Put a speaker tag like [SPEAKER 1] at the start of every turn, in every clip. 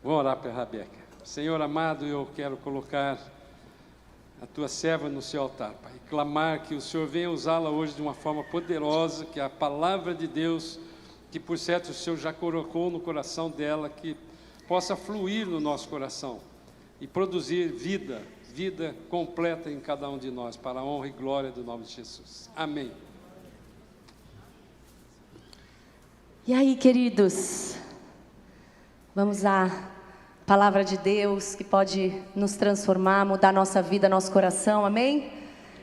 [SPEAKER 1] Vamos orar para a Rebeca. Senhor amado, eu quero colocar a tua serva no seu altar, Pai. Clamar que o Senhor venha usá-la hoje de uma forma poderosa, que a palavra de Deus, que por certo o Senhor já colocou no coração dela, que possa fluir no nosso coração e produzir vida completa em cada um de nós, para a honra e glória do nome de Jesus. Amém.
[SPEAKER 2] E aí, queridos, vamos à palavra de Deus que pode nos transformar, mudar nossa vida, nosso coração, amém?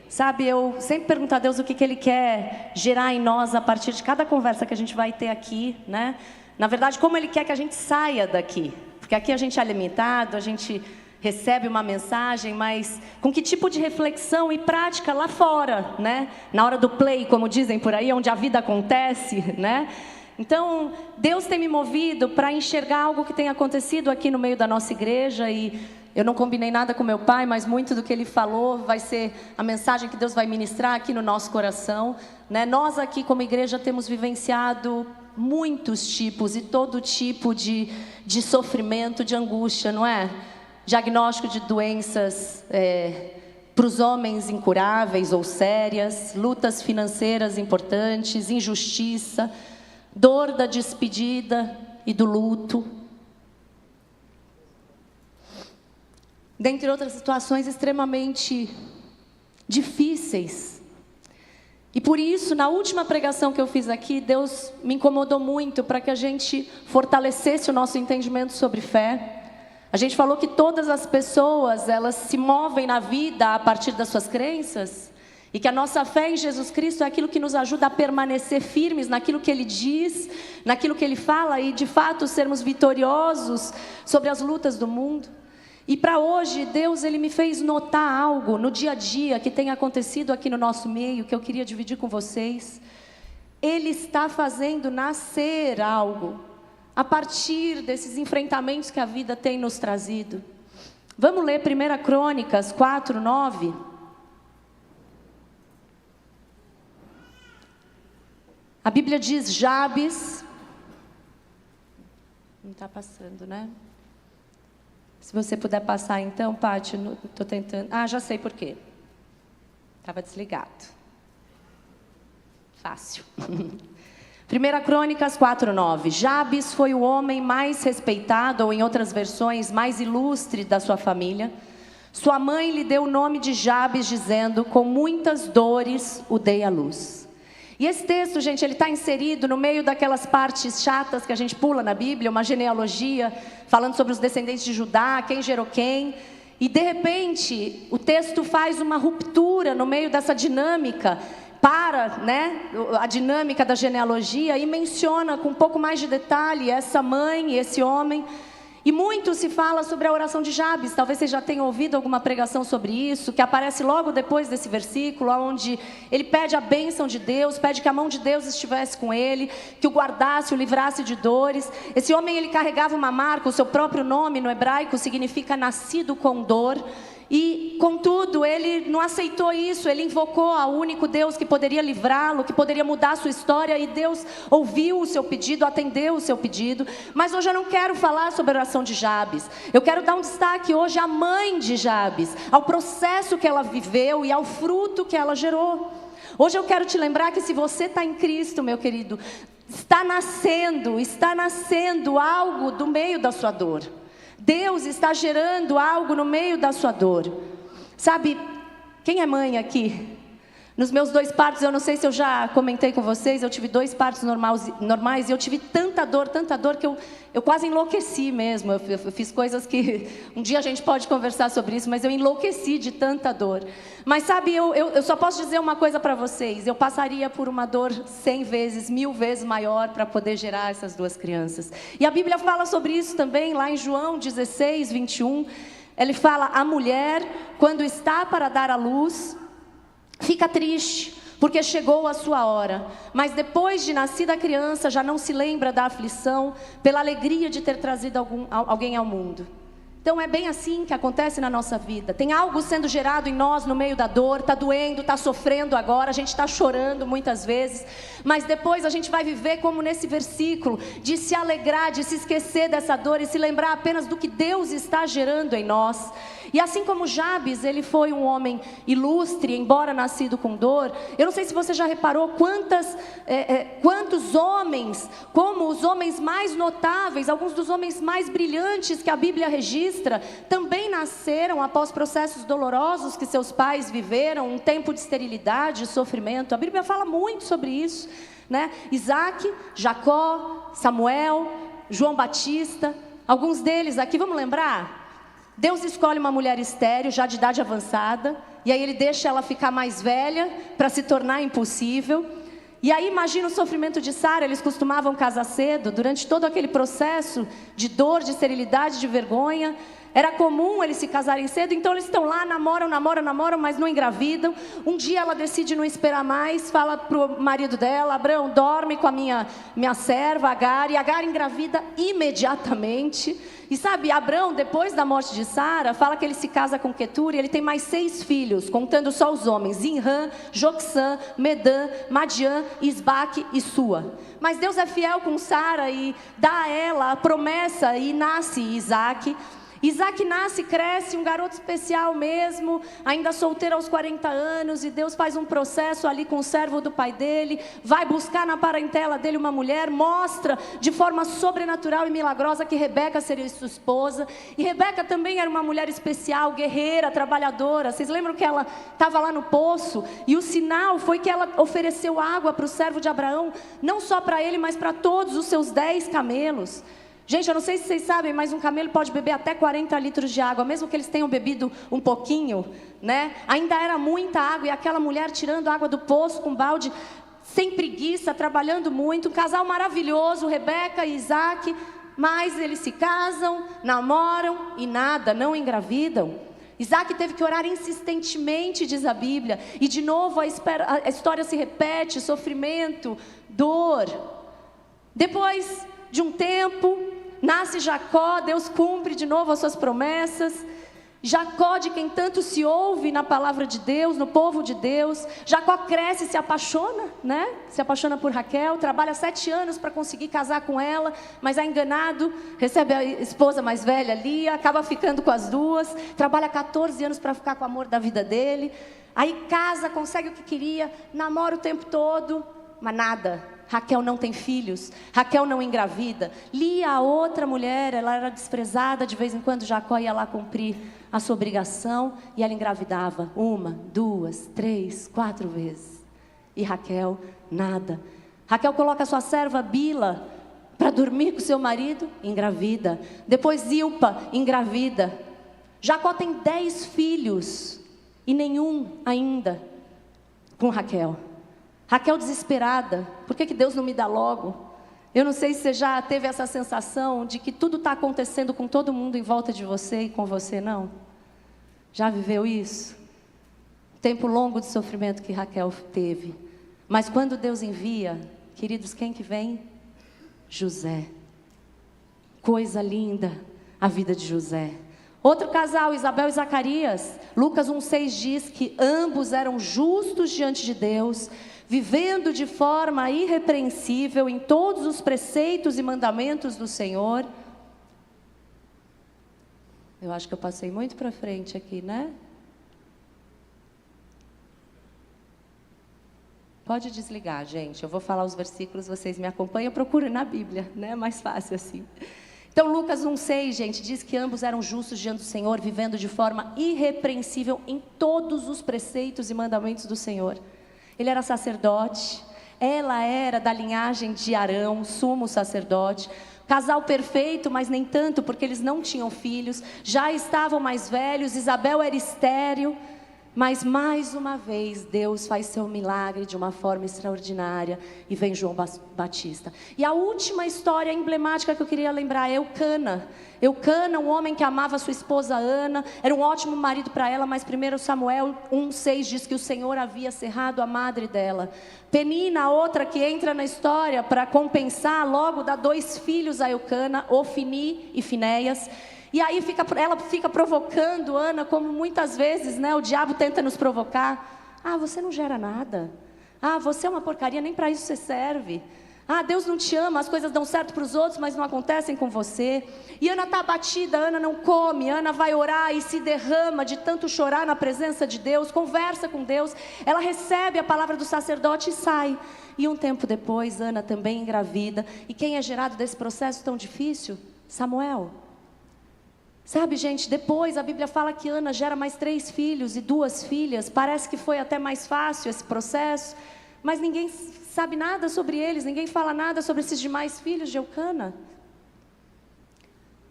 [SPEAKER 2] Sabe, eu sempre pergunto a Deus o que Ele quer gerar em nós a partir de cada conversa que a gente vai ter aqui, né? Na verdade, como Ele quer que a gente saia daqui, porque aqui a gente é limitado, a gente recebe uma mensagem, mas com que tipo de reflexão e prática lá fora, né? Na hora do play, como dizem por aí, onde a vida acontece, né? Então, Deus tem me movido para enxergar algo que tem acontecido aqui no meio da nossa igreja, e eu não combinei nada com meu pai, mas muito do que ele falou vai ser a mensagem que Deus vai ministrar aqui no nosso coração, né? Nós aqui como igreja temos vivenciado muitos tipos e todo tipo de sofrimento, de angústia, não é? Diagnóstico de doenças para os homens incuráveis ou sérias, lutas financeiras importantes, injustiça, dor da despedida e do luto, dentre outras situações extremamente difíceis. E por isso, na última pregação que eu fiz aqui, Deus me incomodou muito para que a gente fortalecesse o nosso entendimento sobre fé. A gente falou que todas as pessoas, elas se movem na vida a partir das suas crenças, e que a nossa fé em Jesus Cristo é aquilo que nos ajuda a permanecer firmes naquilo que Ele diz, naquilo que Ele fala, e de fato sermos vitoriosos sobre as lutas do mundo. E para hoje, Deus Ele me fez notar algo no dia a dia que tem acontecido aqui no nosso meio, que eu queria dividir com vocês. Ele está fazendo nascer algo a partir desses enfrentamentos que a vida tem nos trazido. Vamos ler 1 Crônicas 4, 9. A Bíblia diz: Jabes, não está passando, né? Se você puder passar então, Paty, estou tentando. Ah, já sei por quê. Estava desligado. Fácil. 1 Crônicas 4:9. Jabes foi o homem mais respeitado, ou em outras versões, mais ilustre da sua família. Sua mãe lhe deu o nome de Jabes, dizendo: com muitas dores o dei à luz. E esse texto, gente, ele está inserido no meio daquelas partes chatas que a gente pula na Bíblia, uma genealogia, falando sobre os descendentes de Judá, quem gerou quem. E de repente, o texto faz uma ruptura no meio dessa dinâmica, a dinâmica da genealogia, e menciona com um pouco mais de detalhe essa mãe e esse homem. E muito se fala sobre a oração de Jabes. Talvez vocês já tenham ouvido alguma pregação sobre isso, que aparece logo depois desse versículo, onde ele pede a bênção de Deus, pede que a mão de Deus estivesse com ele, que o guardasse, o livrasse de dores. Esse homem, ele carregava uma marca, o seu próprio nome no hebraico significa nascido com dor. E, contudo, ele não aceitou isso, ele invocou ao único Deus que poderia livrá-lo, que poderia mudar a sua história, e Deus ouviu o seu pedido, atendeu o seu pedido. Mas hoje eu não quero falar sobre a oração de Jabes, eu quero dar um destaque hoje à mãe de Jabes, ao processo que ela viveu e ao fruto que ela gerou. Hoje eu quero te lembrar que se você está em Cristo, meu querido, está nascendo algo do meio da sua dor. Deus está gerando algo no meio da sua dor. Sabe, quem é mãe aqui? Nos meus 2 partos, eu não sei se eu já comentei com vocês, eu tive 2 partos normais e eu tive tanta dor que eu quase enlouqueci mesmo. Eu fiz coisas que um dia a gente pode conversar sobre isso, mas eu enlouqueci de tanta dor. Mas sabe, eu só posso dizer uma coisa para vocês: eu passaria por uma dor 100 vezes, 1000 vezes maior para poder gerar essas 2 crianças. E a Bíblia fala sobre isso também, lá em João 16, 21. Ele fala: a mulher, quando está para dar à luz, fica triste, porque chegou a sua hora. Mas depois de nascida a criança, já não se lembra da aflição, pela alegria de ter trazido alguém ao mundo. Então é bem assim que acontece na nossa vida. Tem algo sendo gerado em nós no meio da dor, está doendo, está sofrendo agora, a gente está chorando muitas vezes, mas depois a gente vai viver como nesse versículo, de se alegrar, de se esquecer dessa dor e se lembrar apenas do que Deus está gerando em nós. E assim como Jabes, ele foi um homem ilustre, embora nascido com dor. Eu não sei se você já reparou quantos homens, como os homens mais notáveis, alguns dos homens mais brilhantes que a Bíblia registra, também nasceram após processos dolorosos que seus pais viveram, um tempo de esterilidade, de sofrimento. A Bíblia fala muito sobre isso, né? Isaac, Jacó, Samuel, João Batista, alguns deles aqui, vamos lembrar? Deus escolhe uma mulher estéril, já de idade avançada, e aí ele deixa ela ficar mais velha, para se tornar impossível. E aí imagina o sofrimento de Sara. Eles costumavam casar cedo, durante todo aquele processo de dor, de esterilidade, de vergonha. Era comum eles se casarem cedo, então eles estão lá, namoram, mas não engravidam. Um dia ela decide não esperar mais, fala para o marido dela: Abrão, dorme com a minha serva Agar, e Agar engravida imediatamente. E sabe, Abrão, depois da morte de Sara, fala que ele se casa com Quetura e ele tem mais 6 filhos, contando só os homens: Zinrã, Joxã, Medã, Madiã, Isbaque e Sua. Mas Deus é fiel com Sara e dá a ela a promessa, e nasce Isaac. Isaac nasce, cresce, um garoto especial mesmo, ainda solteiro aos 40 anos, e Deus faz um processo ali com o servo do pai dele, vai buscar na parentela dele uma mulher, mostra de forma sobrenatural e milagrosa que Rebeca seria sua esposa. E Rebeca também era uma mulher especial, guerreira, trabalhadora. Vocês lembram que ela estava lá no poço, e o sinal foi que ela ofereceu água para o servo de Abraão, não só para ele, mas para todos os seus 10 camelos. Gente, eu não sei se vocês sabem, mas um camelo pode beber até 40 litros de água, mesmo que eles tenham bebido um pouquinho, né? Ainda era muita água, e aquela mulher tirando água do poço com balde, sem preguiça, trabalhando muito. Um casal maravilhoso, Rebeca e Isaac, mas eles se casam, namoram e nada, não engravidam. Isaac teve que orar insistentemente, diz a Bíblia, e de novo a história se repete: sofrimento, dor. Depois de um tempo, nasce Jacó. Deus cumpre de novo as suas promessas. Jacó, de quem tanto se ouve na palavra de Deus, no povo de Deus. Jacó cresce e se apaixona, né? Se apaixona por Raquel, trabalha 7 anos para conseguir casar com ela, mas é enganado, recebe a esposa mais velha, Lia, acaba ficando com as duas, trabalha 14 anos para ficar com o amor da vida dele, aí casa, consegue o que queria, namora o tempo todo, mas nada. Raquel não tem filhos, Raquel não engravida. Lia, a outra mulher, ela era desprezada. De vez em quando Jacó ia lá cumprir a sua obrigação, e ela engravidava 1, 2, 3, 4 vezes. E Raquel, nada. Raquel coloca a sua serva Bila para dormir com seu marido, engravida. Depois Zilpa, engravida. Jacó tem 10 filhos e nenhum ainda com Raquel. Raquel desesperada: por que Deus não me dá logo? Eu não sei se você já teve essa sensação de que tudo está acontecendo com todo mundo em volta de você e com você não? Já viveu isso? Tempo longo de sofrimento que Raquel teve. Mas quando Deus envia, queridos, quem que vem? José. Coisa linda a vida de José. Outro casal, Isabel e Zacarias. Lucas 1,6 diz que ambos eram justos diante de Deus, vivendo de forma irrepreensível em todos os preceitos e mandamentos do Senhor. Eu acho que eu passei muito para frente aqui, né? Pode desligar, gente. Eu vou falar os versículos, vocês me acompanham. Procurem na Bíblia, né? Mais fácil assim. Então Lucas 1,6, gente, diz que ambos eram justos diante do Senhor, vivendo de forma irrepreensível em todos os preceitos e mandamentos do Senhor. Ele era sacerdote, ela era da linhagem de Arão, sumo sacerdote. Casal perfeito, mas nem tanto, porque eles não tinham filhos, já estavam mais velhos. Isabel era estéril, mas mais uma vez Deus faz seu milagre de uma forma extraordinária, e vem João Batista. E a última história emblemática que eu queria lembrar é Eucana. Eucana, um homem que amava sua esposa Ana, era um ótimo marido para ela, mas 1 Samuel 1,6 diz que o Senhor havia cerrado a madre dela. Penina, a outra que entra na história para compensar, logo dá 2 filhos a Eucana, Ofni e Finéias. E aí ela fica provocando Ana, como muitas vezes, né, o diabo tenta nos provocar. Ah, você não gera nada. Ah, você é uma porcaria, nem para isso você serve. Ah, Deus não te ama, as coisas dão certo para os outros, mas não acontecem com você. E Ana está abatida, Ana não come, Ana vai orar e se derrama de tanto chorar na presença de Deus, conversa com Deus. Ela recebe a palavra do sacerdote e sai. E um tempo depois, Ana também engravida. E quem é gerado desse processo tão difícil? Samuel. Sabe, gente, depois a Bíblia fala que Ana gera mais 3 filhos e 2 filhas. Parece que foi até mais fácil esse processo, mas ninguém sabe nada sobre eles, ninguém fala nada sobre esses demais filhos de Eucana.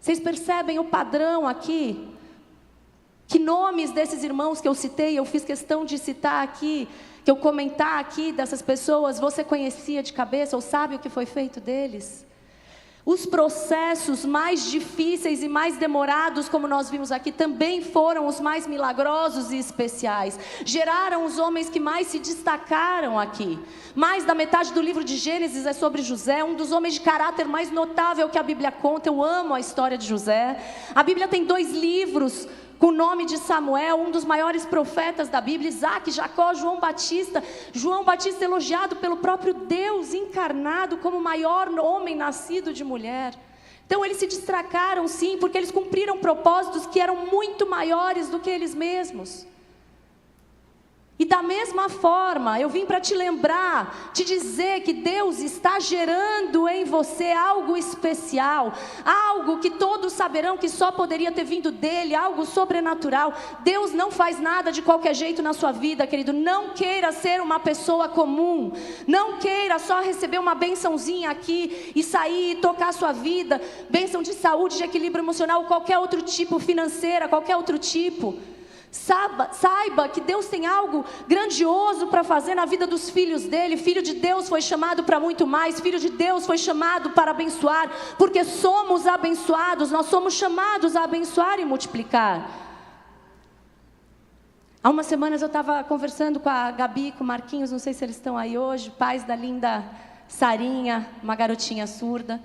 [SPEAKER 2] Vocês percebem o padrão aqui? Que nomes desses irmãos que eu citei, eu fiz questão de citar aqui, que eu comentar aqui dessas pessoas, você conhecia de cabeça ou sabe o que foi feito deles? Os processos mais difíceis e mais demorados, como nós vimos aqui, também foram os mais milagrosos e especiais. Geraram os homens que mais se destacaram aqui. Mais da metade do livro de Gênesis é sobre José, um dos homens de caráter mais notável que a Bíblia conta. Eu amo a história de José. A Bíblia tem 2 livros com o nome de Samuel, um dos maiores profetas da Bíblia, Isaac, Jacó, João Batista elogiado pelo próprio Deus encarnado como o maior homem nascido de mulher. Então eles se destacaram sim, porque eles cumpriram propósitos que eram muito maiores do que eles mesmos. E da mesma forma, eu vim para te lembrar, te dizer que Deus está gerando em você algo especial, algo que todos saberão que só poderia ter vindo dele, algo sobrenatural. Deus não faz nada de qualquer jeito na sua vida, querido. Não queira ser uma pessoa comum, não queira só receber uma bençãozinha aqui e sair e tocar a sua vida, bênção de saúde, de equilíbrio emocional, qualquer outro tipo, financeira, qualquer outro tipo. Saiba que Deus tem algo grandioso para fazer na vida dos filhos dele. Filho de Deus foi chamado para muito mais. Filho de Deus foi chamado para abençoar, porque somos abençoados. Nós somos chamados a abençoar e multiplicar. Há umas semanas eu estava conversando com a Gabi e com o Marquinhos, não sei se eles estão aí hoje, pais da linda Sarinha, uma garotinha surda.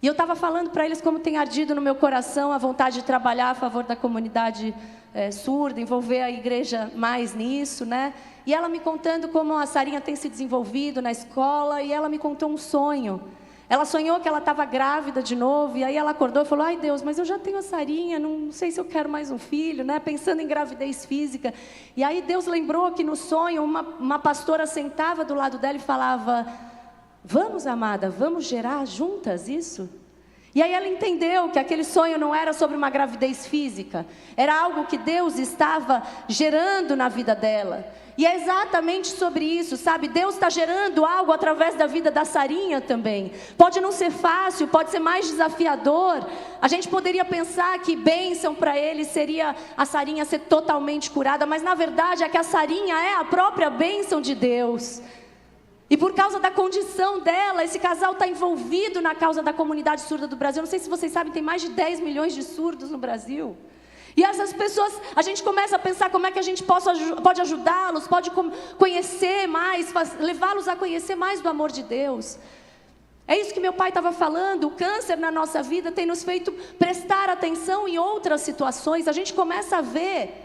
[SPEAKER 2] E eu estava falando para eles como tem ardido no meu coração a vontade de trabalhar a favor da comunidade surda, envolver a igreja mais nisso, né? E ela me contando como a Sarinha tem se desenvolvido na escola, e ela me contou um sonho. Ela sonhou que ela estava grávida de novo, e aí ela acordou e falou: ai Deus, mas eu já tenho a Sarinha, não sei se eu quero mais um filho, né? Pensando em gravidez física. E aí Deus lembrou que no sonho uma pastora sentava do lado dela e falava: vamos, amada, vamos gerar juntas isso? E aí ela entendeu que aquele sonho não era sobre uma gravidez física, era algo que Deus estava gerando na vida dela. E é exatamente sobre isso, sabe? Deus está gerando algo através da vida da Sarinha também. Pode não ser fácil, pode ser mais desafiador. A gente poderia pensar que bênção para ele seria a Sarinha ser totalmente curada, mas na verdade é que a Sarinha é a própria bênção de Deus. E por causa da condição dela, esse casal está envolvido na causa da comunidade surda do Brasil. Eu não sei se vocês sabem, tem mais de 10 milhões de surdos no Brasil. E essas pessoas, a gente começa a pensar como é que a gente pode ajudá-los, pode conhecer mais, levá-los a conhecer mais do amor de Deus. É isso que meu pai estava falando. O câncer na nossa vida tem nos feito prestar atenção em outras situações. A gente começa a ver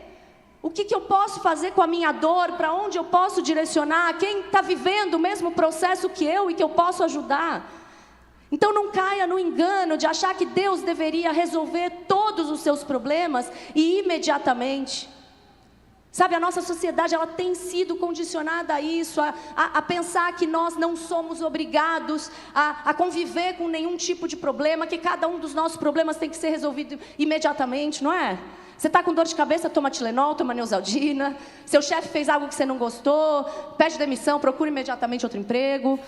[SPEAKER 2] o que eu posso fazer com a minha dor, para onde eu posso direcionar, quem está vivendo o mesmo processo que eu e que eu posso ajudar. Então não caia no engano de achar que Deus deveria resolver todos os seus problemas e imediatamente. Sabe, a nossa sociedade ela tem sido condicionada a isso, a pensar que nós não somos obrigados a conviver com nenhum tipo de problema, que cada um dos nossos problemas tem que ser resolvido imediatamente, não é? Você está com dor de cabeça, toma Tilenol, toma Neosaldina. Seu chefe fez algo que você não gostou, pede demissão, procura imediatamente outro emprego.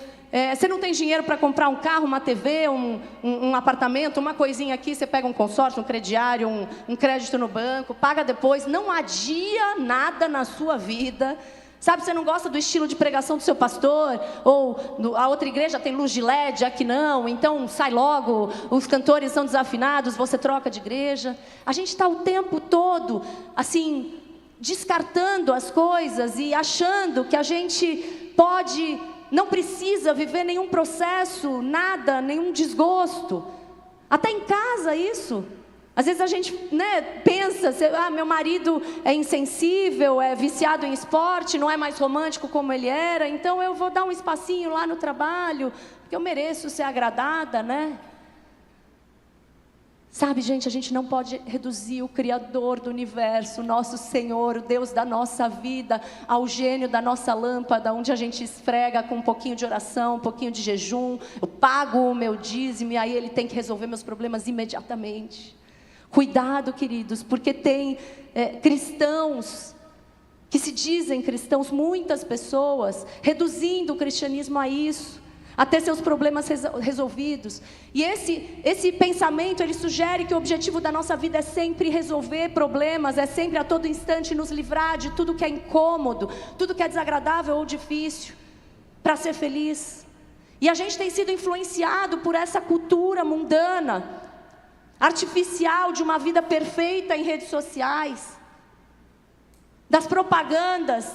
[SPEAKER 2] Você não tem dinheiro para comprar um carro, uma TV, um apartamento, uma coisinha aqui, você pega um consórcio, um crediário, um crédito no banco, paga depois. Não adia nada na sua vida. Sabe, você não gosta do estilo de pregação do seu pastor, ou a outra igreja tem luz de LED, aqui não, então sai logo, os cantores são desafinados, você troca de igreja. A gente está o tempo todo, assim, descartando as coisas e achando que a gente não precisa viver nenhum processo, nada, nenhum desgosto. Até em casa isso. Às vezes a gente, pensa, meu marido é insensível, é viciado em esporte, não é mais romântico como ele era, então eu vou dar um espacinho lá no trabalho, porque eu mereço ser agradada, Sabe, gente, a gente não pode reduzir o Criador do universo, o nosso Senhor, o Deus da nossa vida, ao gênio da nossa lâmpada, onde a gente esfrega com um pouquinho de oração, um pouquinho de jejum, eu pago o meu dízimo e aí Ele tem que resolver meus problemas imediatamente. Cuidado, queridos, porque tem cristãos que se dizem cristãos, muitas pessoas, reduzindo o cristianismo a isso, a ter seus problemas resolvidos. E esse pensamento, ele sugere que o objetivo da nossa vida é sempre resolver problemas, é sempre a todo instante nos livrar de tudo que é incômodo, tudo que é desagradável ou difícil, para ser feliz. E a gente tem sido influenciado por essa cultura mundana, artificial, de uma vida perfeita em redes sociais, das propagandas,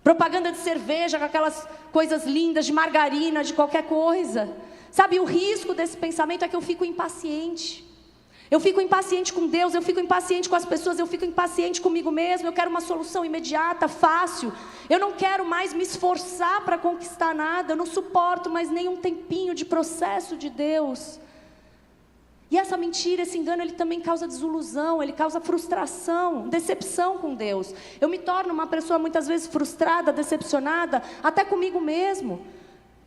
[SPEAKER 2] propaganda de cerveja, com aquelas coisas lindas, de margarina, de qualquer coisa. Sabe, o risco desse pensamento é que eu fico impaciente. Eu fico impaciente com Deus, eu fico impaciente com as pessoas, eu fico impaciente comigo mesmo, eu quero uma solução imediata, fácil. Eu não quero mais me esforçar para conquistar nada, eu não suporto mais nem um tempinho de processo de Deus. E essa mentira, esse engano, ele também causa desilusão, ele causa frustração, decepção com Deus. Eu me torno uma pessoa muitas vezes frustrada, decepcionada, até comigo mesmo.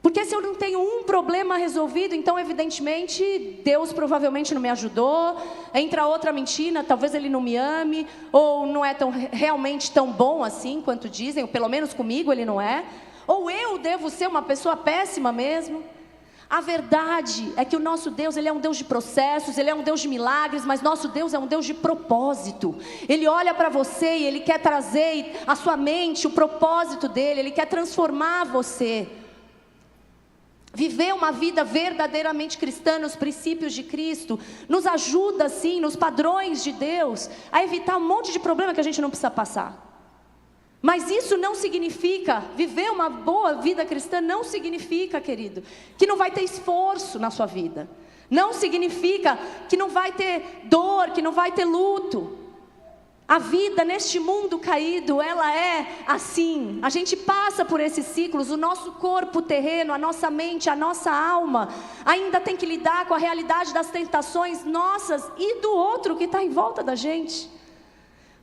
[SPEAKER 2] Porque se eu não tenho um problema resolvido, então evidentemente Deus provavelmente não me ajudou. Entra outra mentira, talvez Ele não me ame, ou não é realmente tão bom assim quanto dizem, ou pelo menos comigo Ele não é. Ou eu devo ser uma pessoa péssima mesmo. A verdade é que o nosso Deus, Ele é um Deus de processos, Ele é um Deus de milagres, mas nosso Deus é um Deus de propósito. Ele olha para você e Ele quer trazer à sua mente o propósito dEle, Ele quer transformar você. Viver uma vida verdadeiramente cristã nos princípios de Cristo, nos ajuda sim, nos padrões de Deus, a evitar um monte de problema que a gente não precisa passar. Mas isso não significa, viver uma boa vida cristã não significa, querido, que não vai ter esforço na sua vida. Não significa que não vai ter dor, que não vai ter luto. A vida neste mundo caído, ela é assim. A gente passa por esses ciclos, o nosso corpo terreno, a nossa mente, a nossa alma, ainda tem que lidar com a realidade das tentações nossas e do outro que está em volta da gente.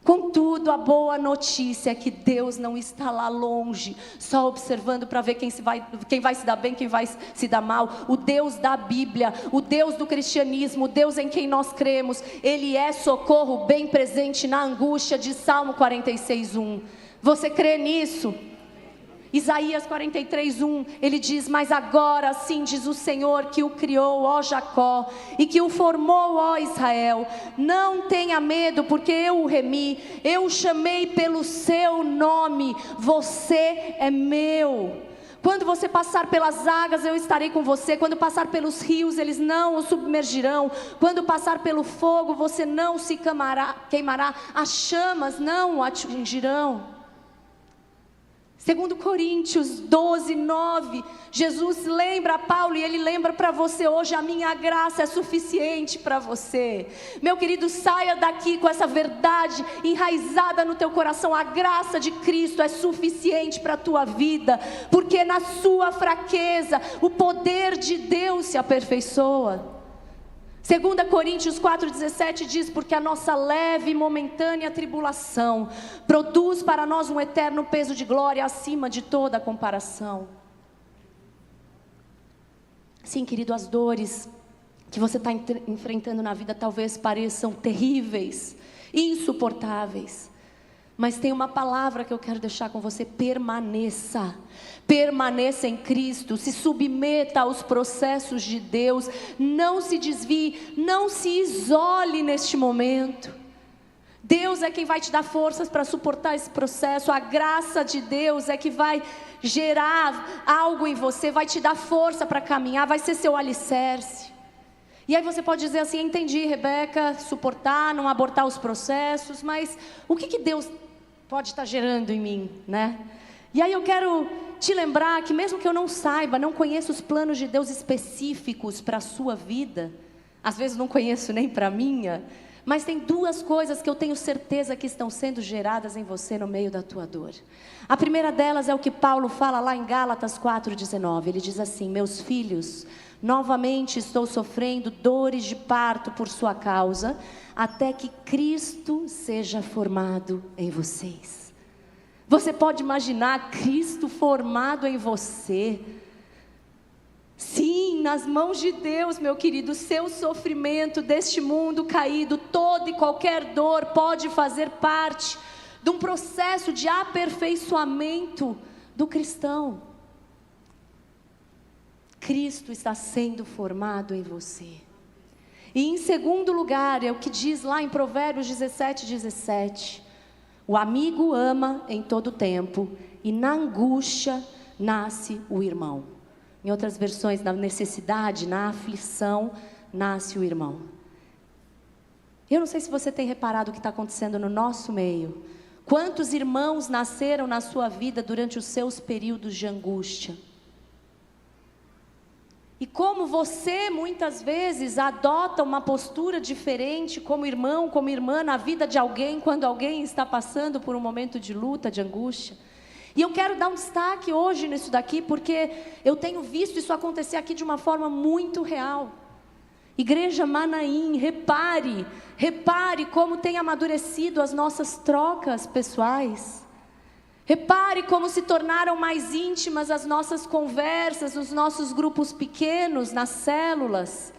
[SPEAKER 2] Contudo, a boa notícia é que Deus não está lá longe, só observando para ver quem vai se dar bem, quem vai se dar mal. O Deus da Bíblia, o Deus do cristianismo, o Deus em quem nós cremos, Ele é socorro bem presente na angústia, de Salmo 46:1. Você crê nisso? Isaías 43:1, ele diz: mas agora sim diz o Senhor que o criou, ó Jacó, e que o formou, ó Israel, não tenha medo, porque eu o remi, eu o chamei pelo seu nome, você é meu. Quando você passar pelas águas, eu estarei com você. Quando passar pelos rios, eles não o submergirão. Quando passar pelo fogo, você não se queimará, as chamas não o atingirão. 2 Coríntios 12:9, Jesus lembra a Paulo e ele lembra para você hoje: a minha graça é suficiente para você. Meu querido, saia daqui com essa verdade enraizada no teu coração: a graça de Cristo é suficiente para a tua vida, porque na sua fraqueza o poder de Deus se aperfeiçoa. 2 Coríntios 4:17 diz: porque a nossa leve e momentânea tribulação produz para nós um eterno peso de glória acima de toda comparação. Sim, querido, as dores que você está enfrentando na vida talvez pareçam terríveis, insuportáveis, mas tem uma palavra que eu quero deixar com você: permaneça. Permaneça em Cristo, se submeta aos processos de Deus, não se desvie, não se isole neste momento. Deus é quem vai te dar forças para suportar esse processo. A graça de Deus é que vai gerar algo em você, vai te dar força para caminhar, vai ser seu alicerce. E aí você pode dizer assim: entendi, Rebeca, suportar, não abortar os processos, mas o que Deus pode estar gerando em mim, né? E aí eu quero te lembrar que mesmo que eu não saiba, não conheça os planos de Deus específicos para a sua vida, às vezes não conheço nem para a minha, mas tem duas coisas que eu tenho certeza que estão sendo geradas em você no meio da tua dor. A primeira delas é o que Paulo fala lá em Gálatas 4,19. Ele diz assim: meus filhos, novamente estou sofrendo dores de parto por sua causa, até que Cristo seja formado em vocês. Você pode imaginar Cristo formado em você? Sim, nas mãos de Deus, meu querido, o seu sofrimento deste mundo caído, toda e qualquer dor pode fazer parte de um processo de aperfeiçoamento do cristão. Cristo está sendo formado em você. E em segundo lugar, é o que diz lá em Provérbios 17:17. O amigo ama em todo tempo, e na angústia nasce o irmão. Em outras versões, na necessidade, na aflição, nasce o irmão. Eu não sei se você tem reparado o que está acontecendo no nosso meio. Quantos irmãos nasceram na sua vida durante os seus períodos de angústia? E como você muitas vezes adota uma postura diferente como irmão, como irmã na vida de alguém, quando alguém está passando por um momento de luta, de angústia. E eu quero dar um destaque hoje nisso daqui, porque eu tenho visto isso acontecer aqui de uma forma muito real. Igreja Manaim, repare como tem amadurecido as nossas trocas pessoais. Repare como se tornaram mais íntimas as nossas conversas, os nossos grupos pequenos, nas células.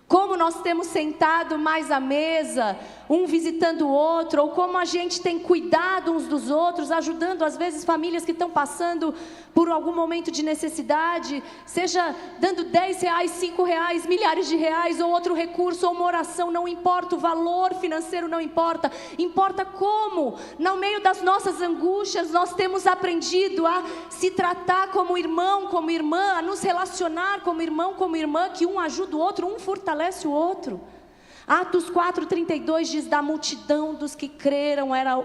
[SPEAKER 2] Como nós temos sentado mais à mesa, um visitando o outro, ou como a gente tem cuidado uns dos outros, ajudando às vezes famílias que estão passando por algum momento de necessidade, seja dando R$10, R$5, milhares de reais, ou outro recurso, ou uma oração, não importa, o valor financeiro não importa, importa como, no meio das nossas angústias, nós temos aprendido a se tratar como irmão, como irmã, a nos relacionar como irmão, como irmã, que um ajuda o outro, um fortalece o outro. Atos 4,32 diz: da multidão dos que creram, era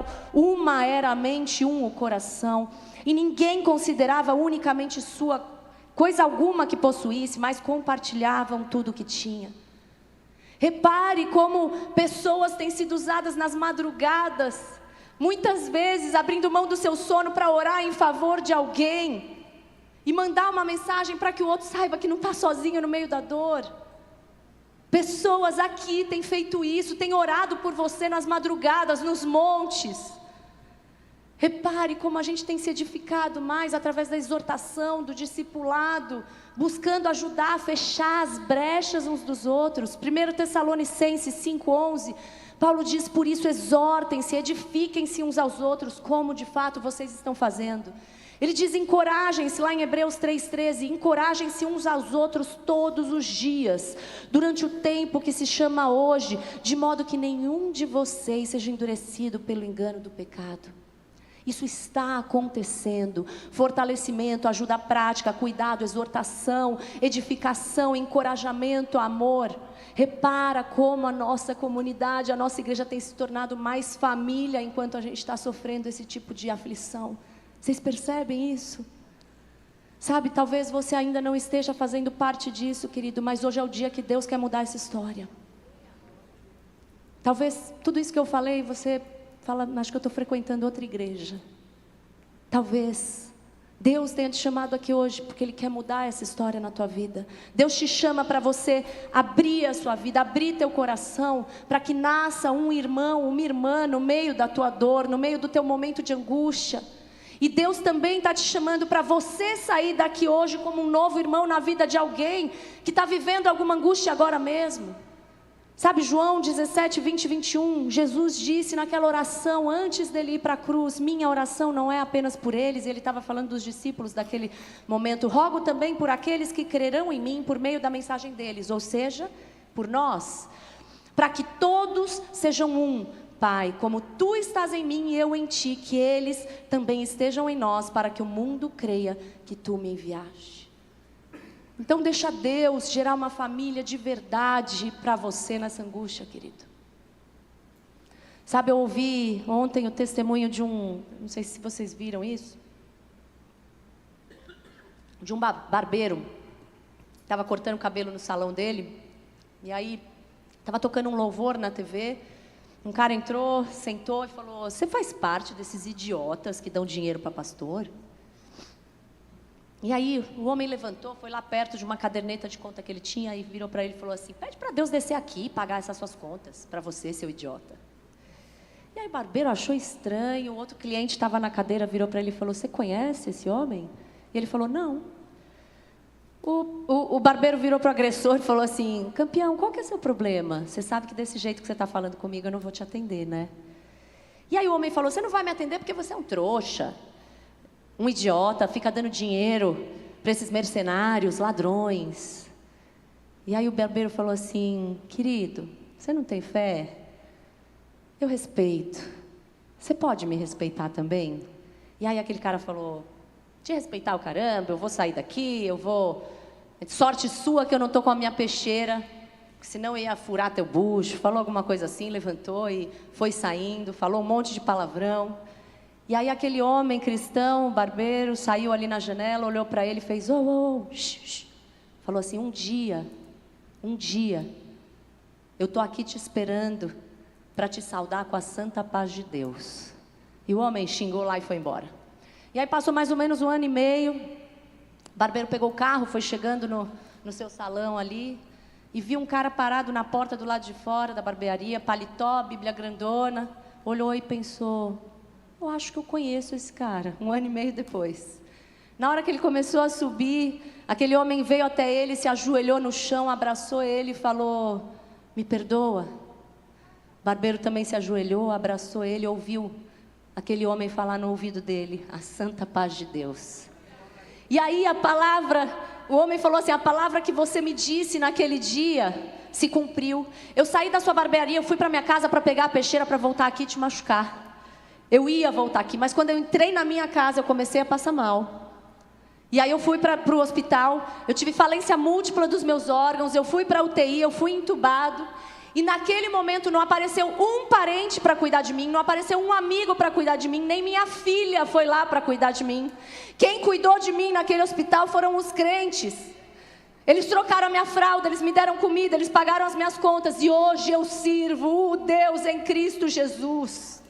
[SPEAKER 2] a mente, um o coração, e ninguém considerava unicamente sua coisa alguma que possuísse, mas compartilhavam tudo o que tinha. Repare como pessoas têm sido usadas nas madrugadas, muitas vezes abrindo mão do seu sono para orar em favor de alguém, e mandar uma mensagem para que o outro saiba que não está sozinho no meio da dor. Pessoas aqui têm feito isso, têm orado por você nas madrugadas, nos montes. Repare como a gente tem se edificado mais através da exortação, do discipulado, buscando ajudar a fechar as brechas uns dos outros. 1 Tessalonicenses 5,11, Paulo diz: por isso exortem-se, edifiquem-se uns aos outros, como de fato vocês estão fazendo. Ele diz: encorajem-se, lá em Hebreus 3,13, encorajem-se uns aos outros todos os dias, durante o tempo que se chama hoje, de modo que nenhum de vocês seja endurecido pelo engano do pecado. Isso está acontecendo. Fortalecimento, ajuda prática, cuidado, exortação, edificação, encorajamento, amor. Repara como a nossa comunidade, a nossa igreja tem se tornado mais família enquanto a gente está sofrendo esse tipo de aflição. Vocês percebem isso? Sabe, talvez você ainda não esteja fazendo parte disso, querido, mas hoje é o dia que Deus quer mudar essa história. Talvez tudo isso que eu falei, você fala: acho que eu estou frequentando outra igreja. Talvez Deus tenha te chamado aqui hoje porque Ele quer mudar essa história na tua vida. Deus te chama para você abrir a sua vida, abrir teu coração, para que nasça um irmão, uma irmã no meio da tua dor, no meio do teu momento de angústia. E Deus também está te chamando para você sair daqui hoje como um novo irmão na vida de alguém que está vivendo alguma angústia agora mesmo. Sabe, João 17, 20 e 21, Jesus disse naquela oração, antes dele ir para a cruz: minha oração não é apenas por eles. Ele estava falando dos discípulos daquele momento: rogo também por aqueles que crerão em mim por meio da mensagem deles, ou seja, por nós, para que todos sejam um, Pai, como tu estás em mim e eu em ti, que eles também estejam em nós, para que o mundo creia que tu me enviaste. Então deixa Deus gerar uma família de verdade para você nessa angústia, querido. Sabe, eu ouvi ontem o testemunho de não sei se vocês viram isso, de um barbeiro. Estava cortando o cabelo no salão dele, e aí estava tocando um louvor na TV. Um cara entrou, sentou e falou: você faz parte desses idiotas que dão dinheiro para pastor? E aí o homem levantou, foi lá perto de uma caderneta de conta que ele tinha e virou para ele e falou assim: pede para Deus descer aqui e pagar essas suas contas para você, seu idiota. E aí o barbeiro achou estranho. O outro cliente estava na cadeira, virou para ele e falou: você conhece esse homem? E ele falou: não. O barbeiro virou para o agressor e falou assim: campeão, qual que é o seu problema? Você sabe que desse jeito que você está falando comigo eu não vou te atender, né? E aí o homem falou: você não vai me atender porque você é um trouxa, um idiota, fica dando dinheiro para esses mercenários, ladrões. E aí o barbeiro falou assim: querido, você não tem fé? Eu respeito. Você pode me respeitar também? E aí aquele cara falou: te respeitar o caramba, eu vou sair daqui, eu vou... sorte sua que eu não estou com a minha peixeira, senão eu ia furar teu bucho. Falou alguma coisa assim, levantou e foi saindo, falou um monte de palavrão. E aí aquele homem cristão, barbeiro, saiu ali na janela, olhou para ele e fez: falou assim: um dia, eu estou aqui te esperando para te saudar com a santa paz de Deus. E o homem xingou lá e foi embora. E aí passou mais ou menos 1 ano e meio, o barbeiro pegou o carro, foi chegando no seu salão ali, e viu um cara parado na porta do lado de fora da barbearia, paletó, bíblia grandona, olhou e pensou: eu acho que eu conheço esse cara. 1 ano e meio depois. Na hora que ele começou a subir, aquele homem veio até ele, se ajoelhou no chão, abraçou ele e falou: me perdoa. O barbeiro também se ajoelhou, abraçou ele, ouviu aquele homem falar no ouvido dele: a santa paz de Deus. E aí a palavra, o homem falou assim: a palavra que você me disse naquele dia se cumpriu. Eu saí da sua barbearia, eu fui para minha casa para pegar a peixeira para voltar aqui e te machucar. Eu ia voltar aqui, mas quando eu entrei na minha casa eu comecei a passar mal. E aí eu fui para o hospital, eu tive falência múltipla dos meus órgãos, eu fui para a UTI, eu fui entubado. E naquele momento não apareceu um parente para cuidar de mim, não apareceu um amigo para cuidar de mim, nem minha filha foi lá para cuidar de mim. Quem cuidou de mim naquele hospital foram os crentes. Eles trocaram a minha fralda, eles me deram comida, eles pagaram as minhas contas. E hoje eu sirvo o Deus em Cristo Jesus.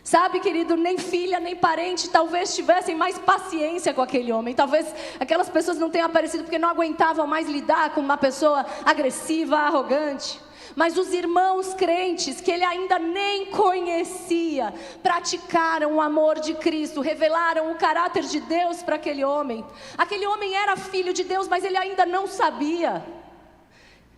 [SPEAKER 2] Sabe, querido, nem filha, nem parente talvez tivessem mais paciência com aquele homem. Talvez aquelas pessoas não tenham aparecido porque não aguentavam mais lidar com uma pessoa agressiva, arrogante. Mas os irmãos crentes, que ele ainda nem conhecia, praticaram o amor de Cristo, revelaram o caráter de Deus para aquele homem. Aquele homem era filho de Deus, mas ele ainda não sabia.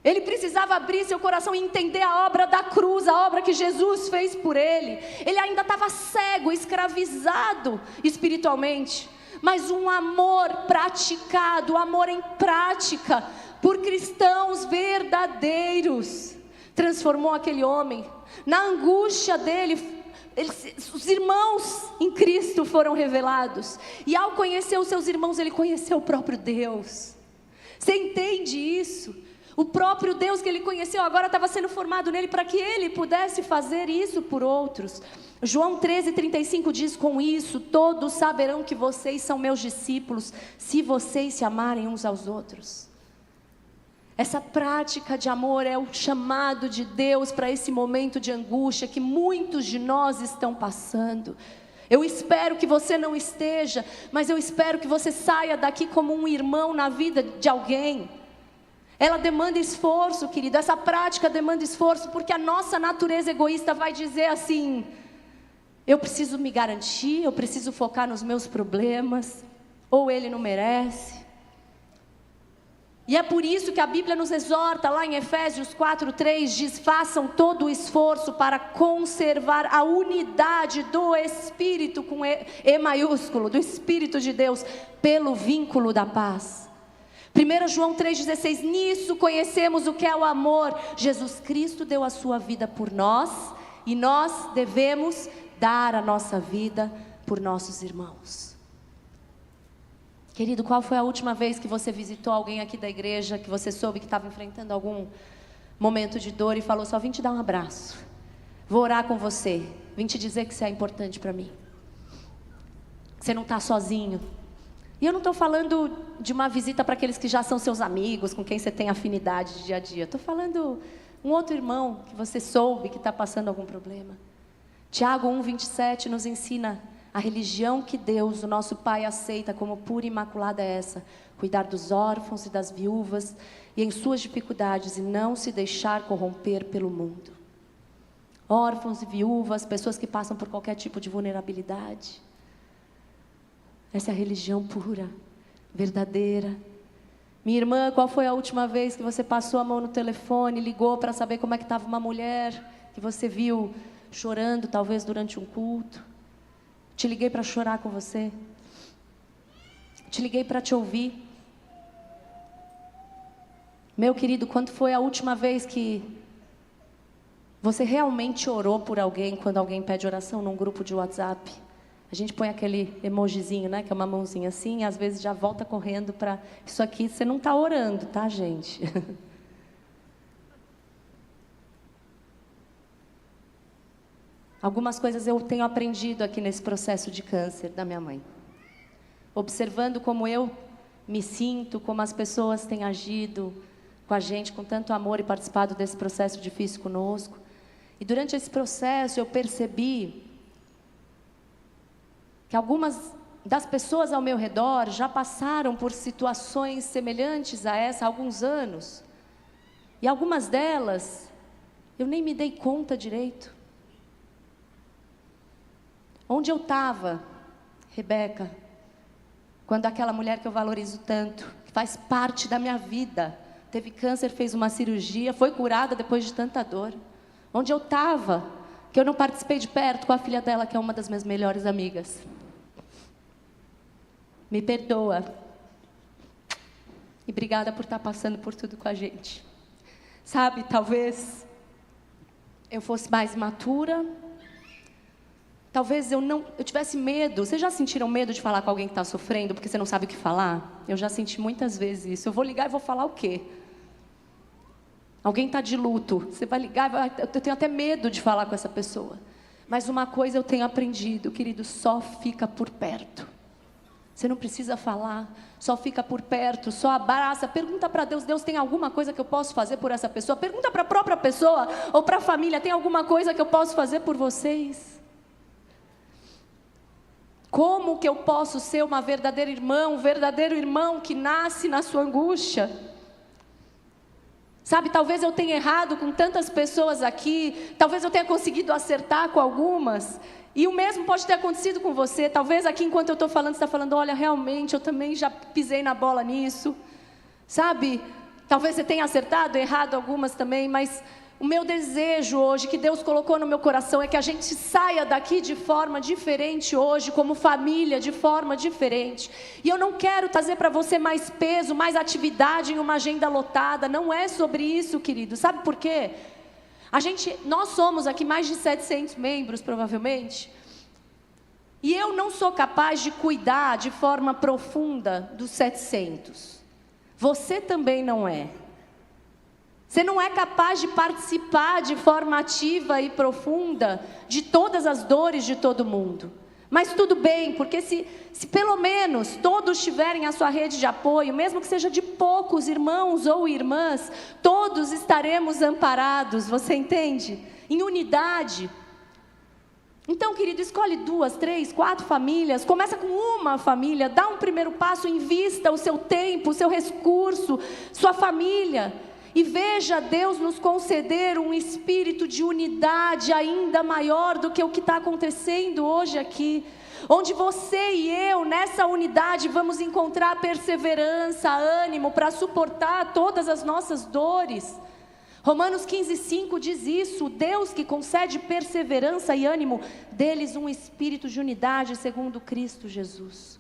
[SPEAKER 2] Ele precisava abrir seu coração e entender a obra da cruz, a obra que Jesus fez por ele. Ele ainda estava cego, escravizado espiritualmente. Mas um amor praticado, amor em prática, por cristãos verdadeiros, transformou aquele homem. Na angústia dele, os irmãos em Cristo foram revelados. E ao conhecer os seus irmãos, ele conheceu o próprio Deus. Você entende isso? O próprio Deus que ele conheceu agora estava sendo formado nele para que ele pudesse fazer isso por outros. João 13:35 diz: com isso todos saberão que vocês são meus discípulos, se vocês se amarem uns aos outros. Essa prática de amor é o chamado de Deus para esse momento de angústia que muitos de nós estão passando. Eu espero que você não esteja, mas eu espero que você saia daqui como um irmão na vida de alguém. Ela demanda esforço, querido, essa prática demanda esforço, porque a nossa natureza egoísta vai dizer assim: eu preciso me garantir, eu preciso focar nos meus problemas, ou ele não merece. E é por isso que a Bíblia nos exorta, lá em Efésios 4:3, diz: façam todo o esforço para conservar a unidade do Espírito, com E maiúsculo, do Espírito de Deus, pelo vínculo da paz. 1 João 3,16, nisso conhecemos o que é o amor. Jesus Cristo deu a sua vida por nós e nós devemos dar a nossa vida por nossos irmãos. Querido, qual foi a última vez que você visitou alguém aqui da igreja, que você soube que estava enfrentando algum momento de dor e falou: só vim te dar um abraço, vou orar com você, vim te dizer que você é importante para mim, que você não está sozinho. E eu não estou falando de uma visita para aqueles que já são seus amigos, com quem você tem afinidade de dia a dia. Estou falando um outro irmão que você soube que está passando algum problema. Tiago 1:27 nos ensina: a religião que Deus, o nosso Pai, aceita como pura e imaculada é essa: cuidar dos órfãos e das viúvas e em suas dificuldades, e não se deixar corromper pelo mundo. Órfãos e viúvas, pessoas que passam por qualquer tipo de vulnerabilidade. Essa é a religião pura, verdadeira. Minha irmã, qual foi a última vez que você passou a mão no telefone, ligou para saber como é que estava uma mulher que você viu chorando, talvez durante um culto? Te liguei para chorar com você. Te liguei para te ouvir. Meu querido, quando foi a última vez que você realmente orou por alguém, quando alguém pede oração num grupo de WhatsApp? A gente põe aquele emojizinho, né, que é uma mãozinha assim, e às vezes já volta correndo para... Isso aqui você não está orando, tá, gente? Algumas coisas eu tenho aprendido aqui nesse processo de câncer da minha mãe. Observando como eu me sinto, como as pessoas têm agido com a gente, com tanto amor, e participado desse processo difícil conosco. E durante esse processo eu percebi que algumas das pessoas ao meu redor já passaram por situações semelhantes a essa há alguns anos. E algumas delas eu nem me dei conta direito. Onde eu estava, Rebeca, quando aquela mulher que eu valorizo tanto, que faz parte da minha vida, teve câncer, fez uma cirurgia, foi curada depois de tanta dor. Onde eu estava, que eu não participei de perto com a filha dela, que é uma das minhas melhores amigas. Me perdoa. E obrigada por estar passando por tudo com a gente. Sabe, talvez eu fosse mais matura. Talvez eu tivesse medo. Vocês já sentiram medo de falar com alguém que está sofrendo porque você não sabe o que falar? Eu já senti muitas vezes isso. Eu vou ligar e vou falar o quê? Alguém está de luto. Você vai ligar, eu tenho até medo de falar com essa pessoa. Mas uma coisa eu tenho aprendido, querido: só fica por perto. Você não precisa falar, só fica por perto, só abraça. Pergunta para Deus: Deus, tem alguma coisa que eu posso fazer por essa pessoa? Pergunta para a própria pessoa ou para a família: tem alguma coisa que eu posso fazer por vocês? Como que eu posso ser uma verdadeira irmã, um verdadeiro irmão que nasce na sua angústia? Sabe, talvez eu tenha errado com tantas pessoas aqui, talvez eu tenha conseguido acertar com algumas, e o mesmo pode ter acontecido com você. Talvez aqui, enquanto eu estou falando, você está falando: olha, realmente, eu também já pisei na bola nisso. Sabe, talvez você tenha acertado, errado algumas também, mas o meu desejo hoje, que Deus colocou no meu coração, é que a gente saia daqui de forma diferente hoje, como família, de forma diferente. E eu não quero trazer para você mais peso, mais atividade em uma agenda lotada. Não é sobre isso, querido. Sabe por quê? Nós somos aqui mais de 700 membros, provavelmente. E eu não sou capaz de cuidar de forma profunda dos 700. Você também não é. Você não é capaz de participar de forma ativa e profunda de todas as dores de todo mundo. Mas tudo bem, porque se pelo menos todos tiverem a sua rede de apoio, mesmo que seja de poucos irmãos ou irmãs, todos estaremos amparados, você entende? Em unidade. Então, querido, escolhe 2, 3, 4 famílias, começa com uma família, dá um primeiro passo, invista o seu tempo, o seu recurso, sua família. E veja Deus nos conceder um espírito de unidade ainda maior do que o que está acontecendo hoje aqui. Onde você e eu, nessa unidade, vamos encontrar perseverança, ânimo para suportar todas as nossas dores. Romanos 15:5 diz isso: Deus que concede perseverança e ânimo, deles um espírito de unidade segundo Cristo Jesus.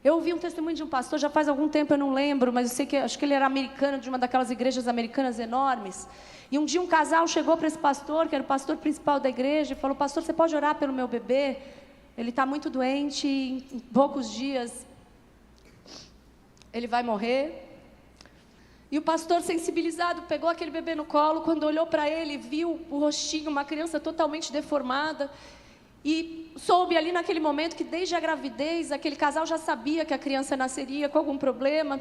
[SPEAKER 2] Eu ouvi um testemunho de um pastor, já faz algum tempo, eu não lembro, mas eu sei que, acho que ele era americano, de uma daquelas igrejas americanas enormes. E um dia um casal chegou para esse pastor, que era o pastor principal da igreja, e falou: pastor, você pode orar pelo meu bebê? Ele está muito doente, em poucos dias ele vai morrer. E o pastor, sensibilizado, pegou aquele bebê no colo. Quando olhou para ele, viu o rostinho, uma criança totalmente deformada. E soube ali naquele momento que desde a gravidez, aquele casal já sabia que a criança nasceria com algum problema,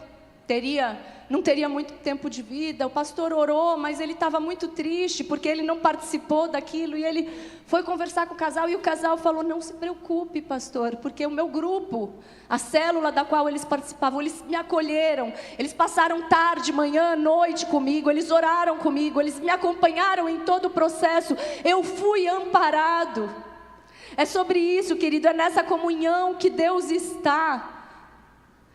[SPEAKER 2] não teria muito tempo de vida. O pastor orou, mas ele estava muito triste, porque ele não participou daquilo. E ele foi conversar com o casal, e o casal falou: não se preocupe, pastor, porque o meu grupo, a célula da qual eles participavam, eles me acolheram, eles passaram tarde, manhã, noite comigo, eles oraram comigo, eles me acompanharam em todo o processo, eu fui amparado. É sobre isso, querido, é nessa comunhão que Deus está.